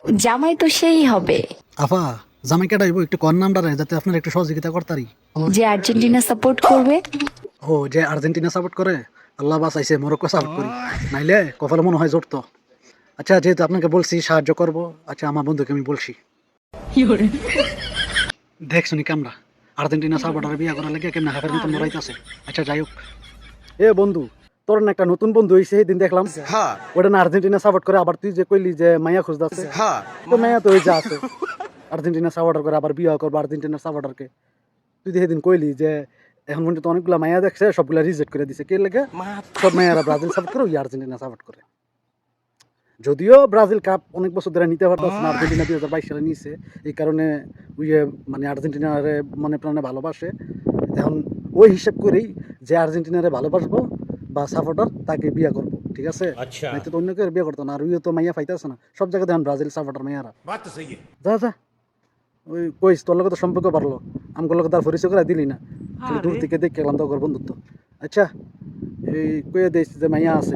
জামাই তো সেই হবে আফা জামাই কেটাইব একটু কর নামটা রে, যাতে আপনার একটু সহযোগিতা করতারি। যে আর্জেন্টিনা সাপোর্ট করবে। ও যে আর্জেন্টিনা সাপোর্ট করে, আল্লাহ বাঁচাইছে মরক্কো সাপোর্ট করি, নাইলে কপালে মনে হয় জড়তো। আচ্ছা যেহেতু আপনাকে বলছি সাহায্য করব, আচ্ছা আমার বন্ধুকে আমি বলছি। দেখ শুনি কামরা আর্জেন্টিনা সাপোর্টার বিয়া করার লাগে কেমন হাফের মতন মরাইতেছে। আচ্ছা যাই হোক, এ বন্ধু, তোর না একটা নতুন বন্ধু হইছে সেদিন দেখলাম, ওটা না আর্জেন্টিনা সাপোর্ট করে, আবার তুই যে কইলি যে মাইয়া খুঁজতেছে, তো মাইয়া তো ওই যে আছে আর্জেন্টিনা সাপোর্টার করে, আবার বিয়া করবো আর্জেন্টিনা সাপোর্টারকে। তুই যে সেদিন কইলি যে এখন পর্যন্ত অনেকগুলা মাইয়া দেখছে, সবগুলা রিজেক্ট করে দিছে, কে লাগে সব মাইয়ারা ব্রাজিল সাপোর্ট করে, ওই আর্জেন্টিনা সাপোর্ট করে। যদিও ব্রাজিল কাপ অনেক বছর ধরে নিতে পারতেছে না, আর্জেন্টিনা 2022 সালে নিছে, এই কারণে ওই মানে আর্জেন্টিনারে মনে প্রাণে ভালোবাসে। এখন ওই হিসাব করেই যে আর্জেন্টিনারে ভালোবাসবো বা সাপোর্টার তাকে বিয়ে করবো, ঠিক আছে? নয়তো তো অন্য কেউ বিয়ে করতো না, আর ওইও তো মাইয়া পাইতেছে না সব জায়গাতে, এখন ব্রাজিল সাপোর্টার মাইয়ারা। যা যা, ওই কইস তোর লোক তো সম্পর্ক বাড়লো, আমগুলো লোক তার পরিচয় করে দিলি না, খালি দূর থেকে দেখে গেলাম তো বন্ধুত্ব। আচ্ছা এই কয়ে দিস যে মাইয়া আছে।